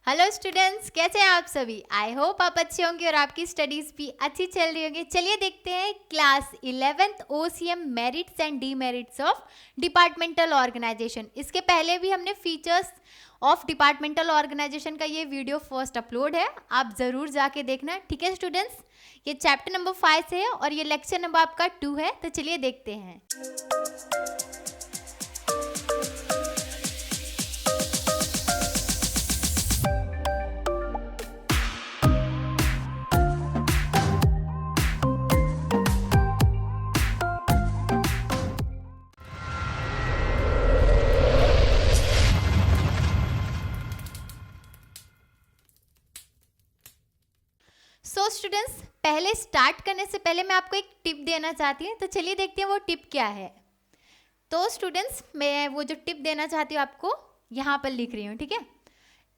Hello students, कैसे हैं आप सभी। आई होप आप अच्छे होंगे और आपकी स्टडीज भी अच्छी चल रही होंगी। चलिए देखते हैं class 11th OCM merits and demerits of departmental organisation. इसके पहले भी हमने फीचर्स ऑफ डिपार्टमेंटल ऑर्गेनाइजेशन का ये वीडियो फर्स्ट अपलोड है, आप ज़रूर जाके देखना। ठीक है स्टूडेंट्स, ये चैप्टर नंबर 5 से है और ये लेक्चर नंबर आपका 2 है। तो चलिए देखते हैं। सो स्टूडेंट्स, पहले स्टार्ट करने से पहले मैं आपको एक टिप देना चाहती हूँ। तो चलिए देखते हैं वो टिप क्या है। तो स्टूडेंट्स, मैं वो जो टिप देना चाहती हूँ आपको यहाँ पर लिख रही हूँ। ठीक है,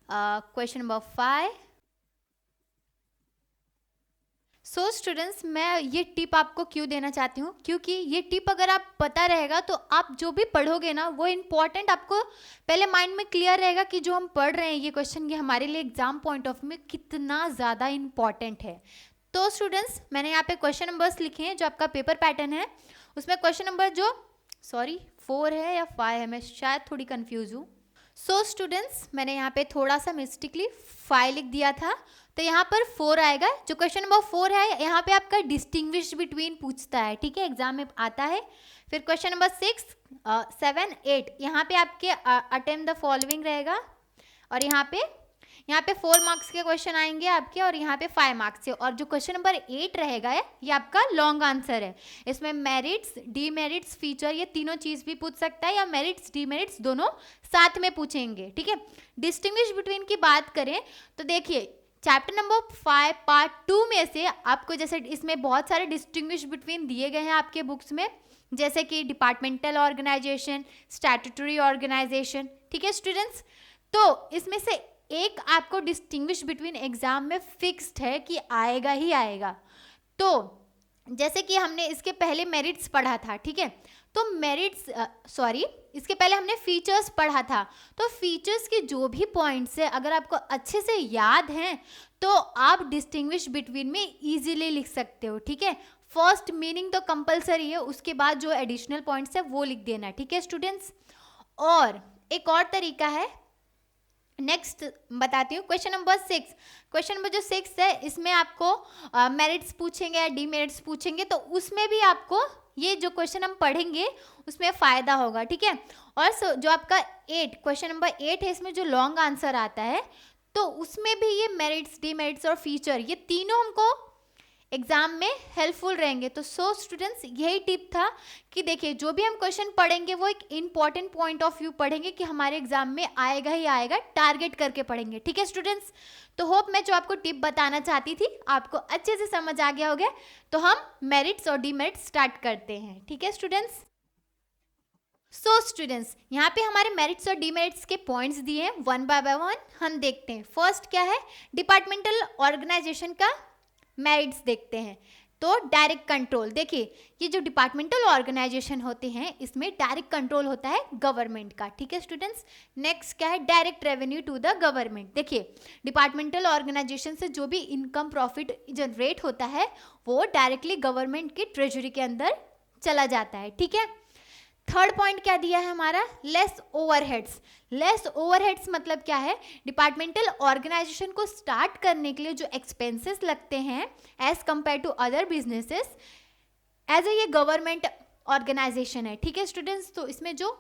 क्वेश्चन नंबर 5। सो स्टूडेंट्स, मैं ये टिप आपको क्यों देना चाहती हूँ, क्योंकि ये टिप अगर आप पता रहेगा तो आप जो भी पढ़ोगे ना वो इम्पॉर्टेंट आपको पहले माइंड में क्लियर रहेगा कि जो हम पढ़ रहे हैं ये क्वेश्चन, ये हमारे लिए एग्जाम पॉइंट ऑफ में कितना ज़्यादा इम्पॉर्टेंट है। तो स्टूडेंट्स, मैंने यहाँ पे क्वेश्चन नंबर्स लिखे हैं जो आपका पेपर पैटर्न है। उसमें क्वेश्चन नंबर जो 4 है या 5 है, मैं शायद थोड़ी कन्फ्यूज हूँ। सो स्टूडेंट्स, मैंने यहाँ पे थोड़ा सा मिस्टेकली 5 लिख दिया था, तो यहाँ पर 4 आएगा। जो क्वेश्चन नंबर 4 है यहाँ पे आपका डिस्टिंग्विश बिटवीन पूछता है। ठीक है, एग्जाम में आता है। फिर क्वेश्चन नंबर 6, 7, 8 यहाँ पे आपके अटेम्प्ट द फॉलोइंग रहेगा और यहाँ पे 4 मार्क्स के क्वेश्चन आएंगे आपके और यहाँ पे 5 मार्क्स के। और जो क्वेश्चन नंबर 8 रहेगा ये आपका लॉन्ग आंसर है। इसमें मेरिट्स, डीमेरिट्स, फीचर ये तीनों चीज़ भी पूछ सकता है या मेरिट्स डीमेरिट्स दोनों साथ में पूछेंगे। ठीक है, डिस्टिंग्विश बिटवीन की बात करें तो देखिए चैप्टर नंबर 5 पार्ट 2 में से आपको, जैसे इसमें बहुत सारे डिस्टिंग्विश बिटवीन दिए गए हैं आपके बुक्स में, जैसे कि डिपार्टमेंटल ऑर्गेनाइजेशन, स्टैट्यूटरी ऑर्गेनाइजेशन। ठीक है स्टूडेंट्स, तो इसमें से एक आपको डिस्टिंग्विश बिटवीन एग्जाम में फिक्स्ड है कि आएगा ही आएगा। तो जैसे कि हमने इसके पहले मेरिट्स पढ़ा था। ठीक है, तो मेरिट्स इसके पहले हमने फीचर्स पढ़ा था। तो फीचर्स के जो भी पॉइंट्स है अगर आपको अच्छे से याद हैं तो आप डिस्टिंग्विश बिटवीन में इजीली लिख सकते हो। ठीक है, फर्स्ट मीनिंग तो कंपलसरी है, उसके बाद जो एडिशनल पॉइंट्स है वो लिख देना। ठीक है स्टूडेंट्स, और एक और तरीका है, नेक्स्ट बताती हूँ। क्वेश्चन नंबर 6, क्वेश्चन नंबर जो 6 है इसमें आपको मेरिट्स पूछेंगे या डीमेरिट्स पूछेंगे, तो उसमें भी आपको ये जो क्वेश्चन हम पढ़ेंगे उसमें फ़ायदा होगा। ठीक है, और जो आपका 8 क्वेश्चन नंबर 8 है इसमें जो लॉन्ग आंसर आता है तो उसमें भी ये मेरिट्स, डीमेरिट्स और फीचर ये तीनों हमको एग्जाम में हेल्पफुल रहेंगे। तो सो स्टूडेंट्स, यही टिप था कि देखिए जो भी हम क्वेश्चन पढ़ेंगे वो एक इंपॉर्टेंट पॉइंट ऑफ व्यू पढ़ेंगे कि हमारे एग्जाम में आएगा ही आएगा, टारगेट करके पढ़ेंगे। ठीक है स्टूडेंट्स, तो होप मैं जो आपको टिप बताना चाहती थी आपको अच्छे से समझ आ गया होगा। तो हम मेरिट्स और डीमेरिट्स स्टार्ट करते हैं। ठीक है स्टूडेंट्स, सो स्टूडेंट्स, यहाँ पे हमारे मेरिट्स और डीमेरिट्स के पॉइंट्स दिए हैं, वन बाय वन हम देखते हैं। फर्स्ट क्या है, डिपार्टमेंटल ऑर्गेनाइजेशन का मेरिट्स देखते हैं। तो डायरेक्ट कंट्रोल, देखिए ये जो डिपार्टमेंटल ऑर्गेनाइजेशन होते हैं इसमें डायरेक्ट कंट्रोल होता है गवर्नमेंट का। ठीक है स्टूडेंट्स, नेक्स्ट क्या है, direct revenue to the government. देखिए डिपार्टमेंटल ऑर्गेनाइजेशन से जो भी इनकम प्रॉफिट जनरेट होता है वो डायरेक्टली गवर्नमेंट की ट्रेजरी के अंदर चला जाता है। ठीक है, थर्ड पॉइंट क्या दिया है हमारा, लेस ओवरहेड्स। लेस ओवरहेड्स मतलब क्या है, डिपार्टमेंटल ऑर्गेनाइजेशन को स्टार्ट करने के लिए जो एक्सपेंसेस लगते हैं as compare to other businesses, as a ये गवर्नमेंट ऑर्गेनाइजेशन है। ठीक है स्टूडेंट्स, तो इसमें जो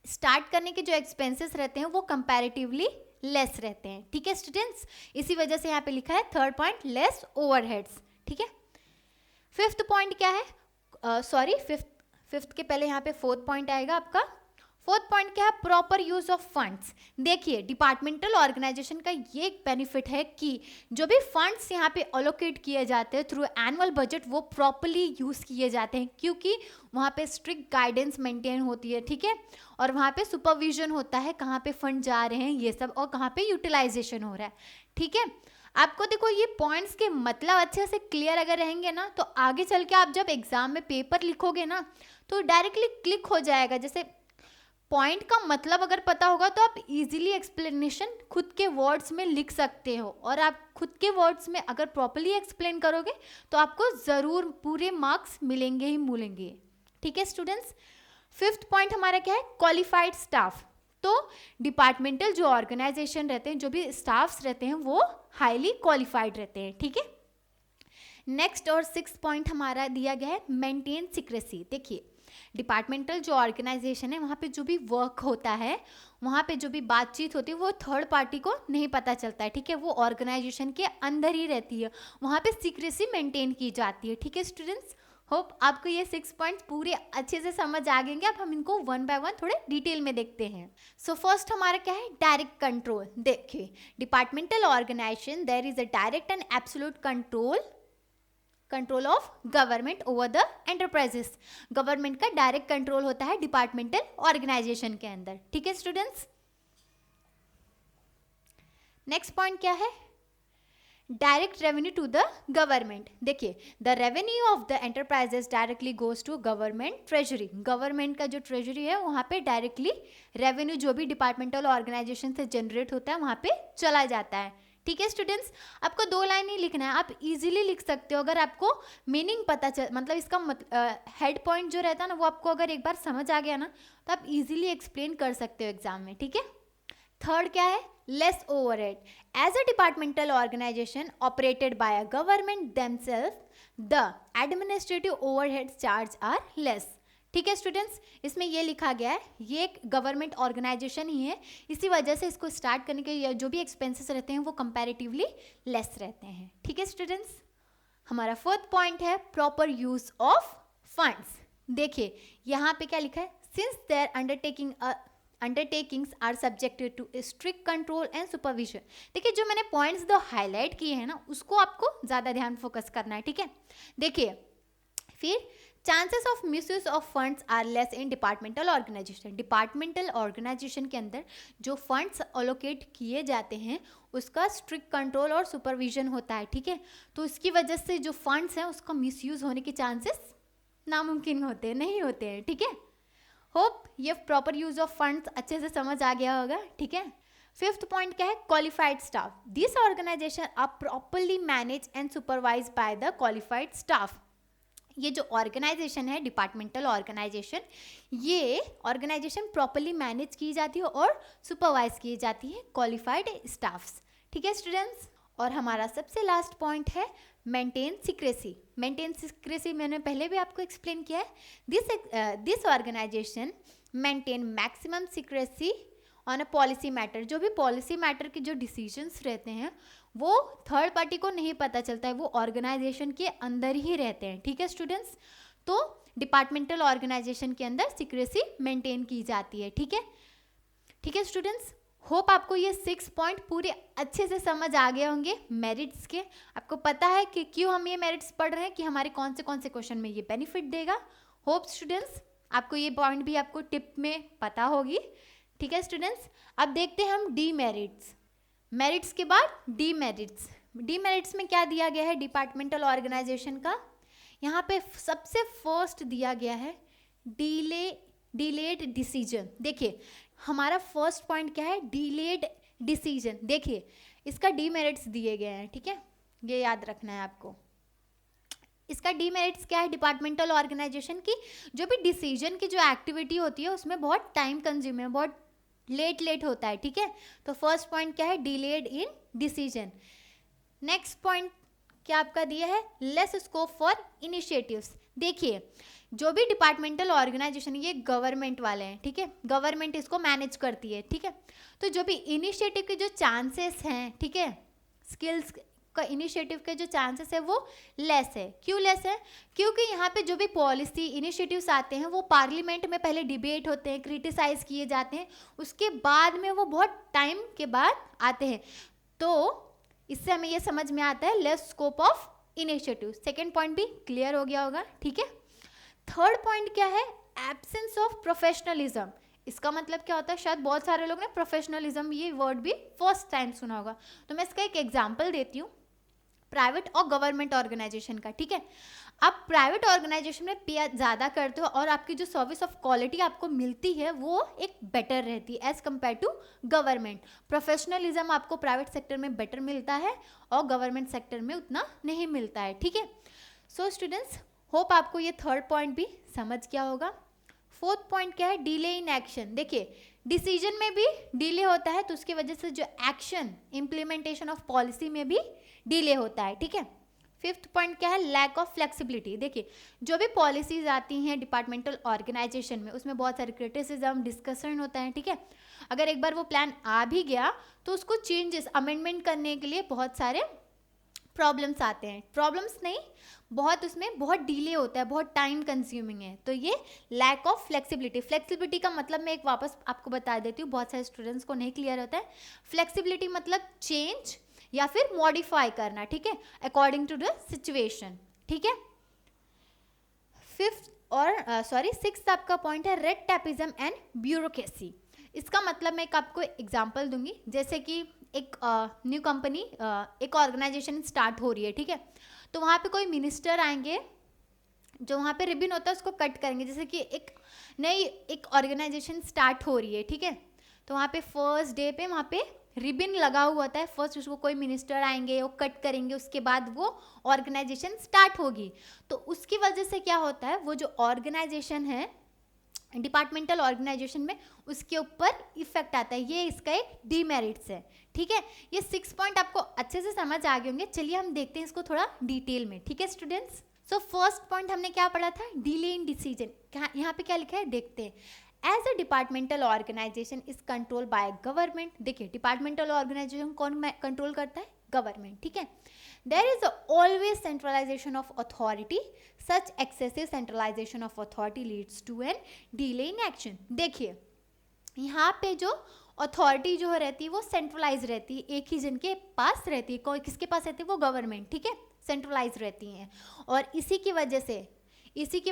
स्टार्ट करने के जो एक्सपेंसेस रहते हैं वो कंपैरेटिवली लेस रहते हैं। ठीक है स्टूडेंट्स, इसी वजह से यहाँ पे लिखा है थर्ड पॉइंट, लेस ओवरहेड्स। ठीक है, फिफ्थ पॉइंट क्या है, फिफ्थ के पहले यहाँ पे फोर्थ पॉइंट आएगा आपका। फोर्थ पॉइंट क्या है, प्रॉपर यूज ऑफ फंड्स। देखिए डिपार्टमेंटल ऑर्गेनाइजेशन का ये एक बेनिफिट है कि जो भी फंड्स यहाँ पे अलोकेट किए जाते हैं थ्रू एनुअल बजट वो प्रॉपरली यूज़ किए जाते हैं, क्योंकि वहाँ पे स्ट्रिक्ट गाइडेंस मेंटेन होती है। ठीक है, और वहाँ पे सुपरविजन होता है कहाँ पे फंड जा रहे हैं ये सब और कहाँ पे यूटिलाइजेशन हो रहा है। ठीक है, आपको देखो ये पॉइंट्स के मतलब अच्छे से क्लियर अगर रहेंगे ना तो आगे चल के आप जब एग्जाम में पेपर लिखोगे ना तो डायरेक्टली क्लिक हो जाएगा। जैसे पॉइंट का मतलब अगर पता होगा तो आप इजीली एक्सप्लेनेशन खुद के वर्ड्स में लिख सकते हो, और आप खुद के वर्ड्स में अगर प्रॉपर्ली एक्सप्लेन करोगे तो आपको ज़रूर पूरे मार्क्स मिलेंगे ही मिलेंगे। ठीक है स्टूडेंट्स, फिफ्थ पॉइंट हमारा क्या है, क्वालिफाइड स्टाफ। तो डिपार्टमेंटल जो ऑर्गेनाइजेशन रहते हैं, जो भी स्टाफ्स रहते हैं वो हाईली क्वालिफाइड रहते हैं। ठीक है, नेक्स्ट और सिक्स पॉइंट हमारा दिया गया है मेंटेन सीक्रेसी। देखिए डिपार्टमेंटल जो ऑर्गेनाइजेशन है वहाँ पे जो भी वर्क होता है, वहाँ पे जो भी बातचीत होती है वो थर्ड पार्टी को नहीं पता चलता है। ठीक है, वो ऑर्गेनाइजेशन के अंदर ही रहती है, वहाँ पे सीक्रेसी मेंटेन की जाती है। ठीक है स्टूडेंट्स, होप आपको ये 6 पॉइंट्स पूरे अच्छे से समझ आ गएंगे। अब हम इनको वन बाय वन थोड़े डिटेल में देखते हैं। सो फर्स्ट हमारा क्या है, डायरेक्ट कंट्रोल। देखिए departmental organisation there is a direct and absolute control of government over the enterprises. Government का डायरेक्ट कंट्रोल होता है डिपार्टमेंटल ऑर्गेनाइजेशन के अंदर। ठीक है स्टूडेंट्स, नेक्स्ट पॉइंट क्या है, direct revenue to the government. देखिए the revenue of the enterprises directly goes to government treasury. Government का जो ट्रेजरी है वहाँ पे डायरेक्टली रेवेन्यू जो भी डिपार्टमेंटल ऑर्गेनाइजेशन से जनरेट होता है वहाँ पे चला जाता है। ठीक है स्टूडेंट्स, आपको 2 लाइन ही लिखना है, आप इजीली लिख सकते हो अगर आपको मीनिंग पता चल, मतलब इसका हेड पॉइंट जो रहता है ना वो आपको अगर एक बार समझ आ गया ना तो आप इजीली एक्सप्लेन कर सकते हो एग्जाम में। ठीक है, थर्ड क्या है, less overhead. As a departmental organisation operated by a government themselves the administrative overhead charge are less. ठीक है स्टूडेंट्स, इसमें ये लिखा गया है ये एक गवर्नमेंट ऑर्गेनाइजेशन ही है, इसी वजह से इसको स्टार्ट करने के जो भी एक्सपेंसेस रहते हैं वो कंपैरेटिवली लेस रहते हैं। ठीक है स्टूडेंट्स, हमारा फोर्थ पॉइंट है प्रॉपर यूज ऑफ फंड्स। देखिए यहाँ पे क्या लिखा है, since their undertakings are subjected to strict control and supervision. देखिए जो मैंने पॉइंट्स दो हाईलाइट किए हैं ना उसको आपको ज़्यादा ध्यान फोकस करना है। ठीक है, देखिए फिर chances of misuse of funds are less in departmental organisation. Departmental organisation के अंदर जो फंड्स अलोकेट किए जाते हैं उसका स्ट्रिक्ट कंट्रोल और सुपरविजन होता है। ठीक है, तो इसकी वजह से जो फंड्स हैं उसका मिसयूज होने के चांसेस नामुमकिन होते हैं, नहीं होते हैं। ठीक है, होप ये प्रॉपर यूज ऑफ फंड्स अच्छे से समझ आ गया होगा। ठीक है, फिफ्थ पॉइंट क्या है, qualified staff. This organisation are properly manage and supervise by the qualified staff. ये जो ऑर्गेनाइजेशन है डिपार्टमेंटल ऑर्गेनाइजेशन, ये ऑर्गेनाइजेशन प्रॉपरली मैनेज की जाती है और सुपरवाइज की जाती है क्वालिफाइड स्टाफ्स। ठीक है स्टूडेंट्स, और हमारा सबसे लास्ट पॉइंट है मेंटेन सीक्रेसी। मेंटेन सीक्रेसी मैंने पहले भी आपको एक्सप्लेन किया है। This organisation maintain maximum secrecy on a policy matter. जो भी पॉलिसी मैटर के जो डिसीजंस रहते हैं वो थर्ड पार्टी को नहीं पता चलता है, वो ऑर्गेनाइजेशन के अंदर ही रहते हैं। ठीक है स्टूडेंट्स, तो डिपार्टमेंटल ऑर्गेनाइजेशन के अंदर सीक्रेसी मेंटेन की जाती है। ठीक है, ठीक है स्टूडेंट्स, होप आपको ये 6 पॉइंट पूरे अच्छे से समझ आ गए होंगे मेरिट्स के। आपको पता है कि क्यों हम ये मेरिट्स पढ़ रहे हैं, कि हमारे कौन से क्वेश्चन में ये बेनिफिट देगा। होप स्टूडेंट्स आपको ये पॉइंट भी आपको टिप में पता होगी। ठीक है स्टूडेंट्स, अब देखते हैं हम डी मेरिट्स। मेरिट्स के बाद डी मेरिट्स। डी मेरिट्स में क्या दिया गया है डिपार्टमेंटल ऑर्गेनाइजेशन का, यहाँ पे सबसे फर्स्ट दिया गया है डिलेड डिसीजन। देखिए हमारा फर्स्ट पॉइंट क्या है, डिलेड डिसीजन। देखिए इसका डीमेरिट्स दिए गए हैं। ठीक है, ये याद रखना है आपको। इसका डीमेरिट्स क्या है, डिपार्टमेंटल ऑर्गेनाइजेशन की जो भी डिसीजन की जो एक्टिविटी होती है उसमें बहुत टाइम कंज्यूम है, बहुत लेट होता है। ठीक है, तो फर्स्ट पॉइंट क्या है, delayed in decision. Next point क्या आपका दिया है, लेस स्कोप फॉर इनिशिएटिव्स। देखिए जो भी डिपार्टमेंटल ऑर्गेनाइजेशन ये गवर्नमेंट वाले हैं, ठीक है, गवर्नमेंट इसको मैनेज करती है। ठीक है, तो जो भी इनिशिएटिव के जो चांसेस हैं, ठीक है, स्किल्स का इनिशिएटिव के जो चांसेस है वो लेस है। क्यों लेस है, क्योंकि यहाँ पे जो भी पॉलिसी इनिशिएटिव्स आते हैं वो पार्लियामेंट में पहले डिबेट होते हैं, क्रिटिसाइज किए जाते हैं, उसके बाद में वो बहुत टाइम के बाद आते हैं। तो इससे हमें ये समझ में आता है less scope of initiative. Second point भी क्लियर हो गया होगा। ठीक है, थर्ड पॉइंट क्या है, एब्सेंस ऑफ प्रोफेशनलिज्म। इसका मतलब क्या होता है, शायद बहुत सारे लोग ने प्रोफेशनलिज्म ये वर्ड भी फर्स्ट टाइम सुना होगा, तो मैं इसका एक एग्जांपल देती हूँ। प्राइवेट और गवर्नमेंट ऑर्गेनाइजेशन का, ठीक है। आप प्राइवेट ऑर्गेनाइजेशन में पे ज़्यादा करते हो और आपकी जो सर्विस ऑफ क्वालिटी आपको मिलती है वो एक बेटर रहती है as compare to government. Professionalism आपको प्राइवेट सेक्टर में बेटर मिलता है और गवर्नमेंट सेक्टर में उतना नहीं मिलता है, ठीक है। सो स्टूडेंट्स, होप आपको ये थर्ड पॉइंट भी समझ गया होगा। फोर्थ पॉइंट क्या है, डिले इन एक्शन। देखिए, डिसीजन में भी डिले होता है तो उसकी वजह से जो एक्शन इम्प्लीमेंटेशन ऑफ पॉलिसी में भी डिले होता है, ठीक है। फिफ्थ पॉइंट क्या है, लैक ऑफ फ्लेक्सिबिलिटी। देखिए, जो भी पॉलिसीज आती हैं डिपार्टमेंटल ऑर्गेनाइजेशन में उसमें बहुत सारे क्रिटिसिज्म डिस्कशन होता है, ठीक है। अगर एक बार वो प्लान आ भी गया तो उसको चेंजेस अमेंडमेंट करने के लिए बहुत सारे प्रॉब्लम्स आते हैं, प्रॉब्लम्स नहीं, बहुत उसमें बहुत डिले होता है, बहुत टाइम कंज्यूमिंग है। तो ये लैक ऑफ फ्लेक्सिबिलिटी। फ्लेक्सिबिलिटी का मतलब मैं एक वापस आपको बता देती हूँ, बहुत सारे स्टूडेंट्स को नहीं क्लियर होता है। फ्लेक्सिबिलिटी मतलब चेंज या फिर मॉडिफाई करना, ठीक है, अकॉर्डिंग टू द सिचुएशन, ठीक है। सिक्स्थ आपका पॉइंट है रेड टैपिज्म एंड ब्यूरोक्रेसी। इसका मतलब मैं एक आपको एग्जांपल दूंगी, जैसे कि एक न्यू कंपनी एक ऑर्गेनाइजेशन स्टार्ट हो रही है, ठीक है। तो वहाँ पे कोई मिनिस्टर आएंगे, जो वहाँ पे रिबन होता है उसको कट करेंगे। जैसे कि एक ऑर्गेनाइजेशन स्टार्ट हो रही है, ठीक है, तो वहाँ पे फर्स्ट डे पे वहाँ पे रिबन लगा हुआ होता है। फर्स्ट उसको कोई मिनिस्टर आएंगे, वो कट करेंगे, उसके बाद वो ऑर्गेनाइजेशन स्टार्ट होगी। तो उसकी वजह से क्या होता है, वो जो ऑर्गेनाइजेशन है डिपार्टमेंटल ऑर्गेनाइजेशन में, उसके ऊपर इफेक्ट आता है। ये इसका एक डीमेरिट्स है, ठीक है। ये 6 पॉइंट आपको अच्छे से समझ आ गए होंगे। चलिए हम देखते हैं इसको थोड़ा डिटेल में, ठीक है स्टूडेंट्स। सो फर्स्ट पॉइंट हमने क्या पढ़ा था, डिले इन डिसीजन। यहाँ पे क्या लिखा है देखते हैं। As a departmental organisation is control by government. देखिए, डिपार्टमेंटल ऑर्गेनाइजेशन कौन कंट्रोल करता है, गवर्नमेंट, ठीक है। There is always centralization of authority. Such excessive centralization of authority leads to an delay in action. देखिए, यहाँ पे जो अथॉरिटी जो रहती है वो सेंट्रलाइज रहती है, एक ही जन के पास रहती है। कोई किसके पास रहती है, वो गवर्नमेंट, ठीक है, सेंट्रलाइज रहती हैं। और इसी की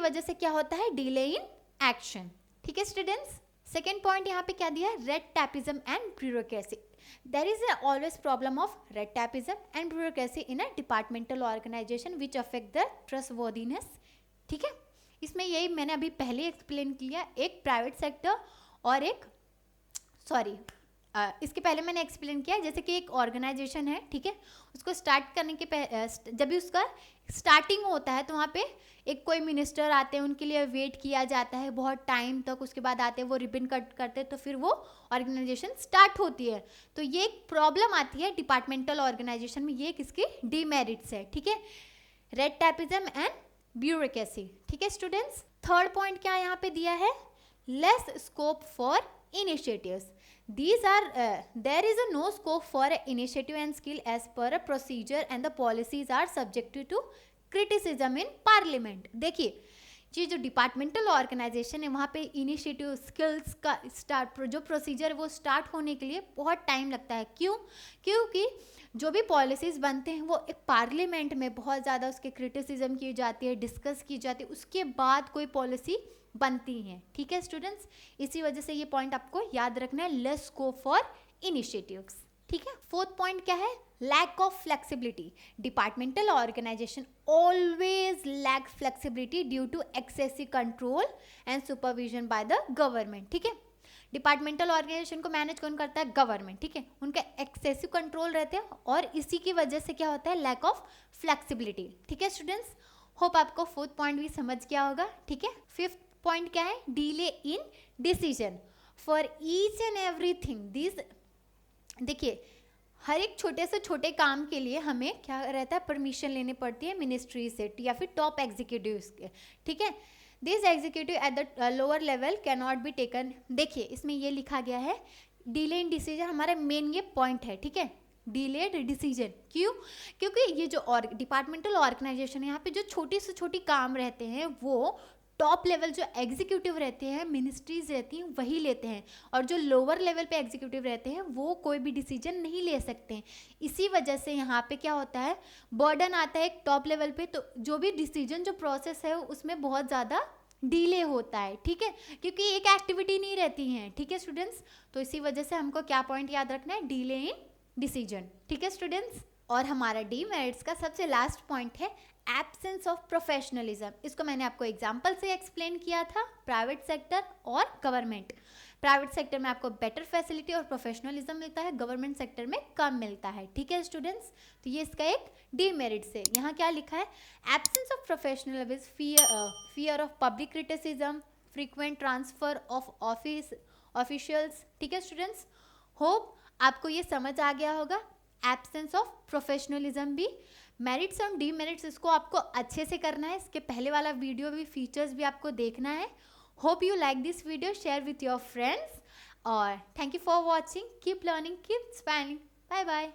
वजह से क्या होता है, डिले इन एक्शन, ठीक है स्टूडेंट्स। सेकेंड पॉइंट यहाँ पे क्या दिया है, red tapism and bureaucracy. There is always problem of red tapeism and bureaucracy in a departmental organization which affect the trustworthiness, ठीक है। इसमें यही मैंने अभी पहले एक्सप्लेन किया, एक प्राइवेट सेक्टर और एक इसके पहले मैंने एक्सप्लेन किया, जैसे कि एक ऑर्गेनाइजेशन है, ठीक है, उसको स्टार्ट करने के जब भी उसका स्टार्टिंग होता है तो वहाँ पे एक कोई मिनिस्टर आते हैं, उनके लिए वेट किया जाता है बहुत टाइम तक, उसके बाद आते हैं वो रिबन कट करते हैं, तो फिर वो ऑर्गेनाइजेशन स्टार्ट होती है। तो ये एक प्रॉब्लम आती है डिपार्टमेंटल ऑर्गेनाइजेशन में, ये किसके डीमेरिट्स है, ठीक है, रेड टैपिज्म एंड ब्यूरोक्रेसी, ठीक है स्टूडेंट्स। थर्ड पॉइंट क्या यहाँ पे दिया है, less scope for initiatives. There is no scope for initiative and skill as per a procedure and the policies are subjected to criticism in parliament. देखिए, ये जो डिपार्टमेंटल ऑर्गेनाइजेशन है वहाँ पे इनिशिएटिव स्किल्स का जो प्रोसीजर है वो स्टार्ट होने के लिए बहुत टाइम लगता है। क्योंकि जो भी पॉलिसीज़ बनते हैं वो एक पार्लियामेंट में बहुत ज़्यादा उसके क्रिटिसिज्म की जाती है, डिस्कस की जाती है, उसके बाद कोई पॉलिसी बनती हैं, ठीक है स्टूडेंट्स। इसी वजह से ये पॉइंट आपको याद रखना है, लेस स्कोप फॉर इनिशिएटिव्स, ठीक है। फोर्थ पॉइंट क्या है, lack of flexibility. Departmental organisation always lack flexibility due to excessive control and supervision by the government, ठीक है। डिपार्टमेंटल ऑर्गेनाइजेशन को मैनेज कौन करता है, गवर्नमेंट, ठीक है, उनका एक्सेसिव कंट्रोल रहते हैं और इसी की वजह से क्या होता है, लैक ऑफ फ्लेक्सिबिलिटी, ठीक है स्टूडेंट्स। होप आपको फोर्थ पॉइंट भी समझ गया होगा, ठीक है। फिफ्थ पॉइंट क्या है, delay in decision for each and everything this. देखिए, हर एक छोटे से छोटे काम के लिए हमें क्या रहता है, परमिशन लेनी पड़ती है मिनिस्ट्री से या फिर टॉप एग्जीक्यूटिव्स के, ठीक है। This executive at the lower level can not be taken. देखिए, इसमें ये लिखा गया है डिले इन डिसीजन, हमारा मेन ये पॉइंट है, ठीक है, डिलेड डिसीजन। क्यों, क्योंकि ये जो डिपार्टमेंटल ऑर्गेनाइजेशन है यहाँ पे जो छोटी से छोटी काम रहते हैं वो टॉप लेवल जो एग्जीक्यूटिव रहते हैं, मिनिस्ट्रीज रहती हैं, वही लेते हैं, और जो लोअर लेवल पे एग्जीक्यूटिव रहते हैं वो कोई भी डिसीजन नहीं ले सकते हैं। इसी वजह से यहाँ पे क्या होता है, बर्डन आता है एक टॉप लेवल पे, तो जो भी डिसीजन जो प्रोसेस है उसमें बहुत ज़्यादा डिले होता है, ठीक है, क्योंकि एक एक्टिविटी नहीं रहती है, ठीक है स्टूडेंट्स। तो इसी वजह से हमको क्या पॉइंट याद रखना है, डिले इन डिसीजन, ठीक है स्टूडेंट्स। और हमारा डीमेरिट्स का सबसे लास्ट पॉइंट है एब्सेंस ऑफ प्रोफेशनलिज्म। इसको मैंने आपको एग्जांपल से एक्सप्लेन किया था, प्राइवेट सेक्टर और गवर्नमेंट। प्राइवेट सेक्टर में आपको बेटर फैसिलिटी और प्रोफेशनलिज्म मिलता है, गवर्नमेंट सेक्टर में कम मिलता है। ठीक है स्टूडेंट्स, तो ये इसका एक डीमेरिट्स है। यहाँ क्या लिखा है, absence of professionalism, fear of public criticism, frequent transfer of officials. ठीक है स्टूडेंट्स, होप आपको ये समझ आ गया होगा। एब्सेंस ऑफ प्रोफेशनलिज्म भी, मेरिट्स और डीमेरिट्स इसको आपको अच्छे से करना है। इसके पहले वाला वीडियो भी, फीचर्स भी आपको देखना है। Hope you like this video, share with your friends और thank you for watching. Keep learning, keep smiling, bye bye.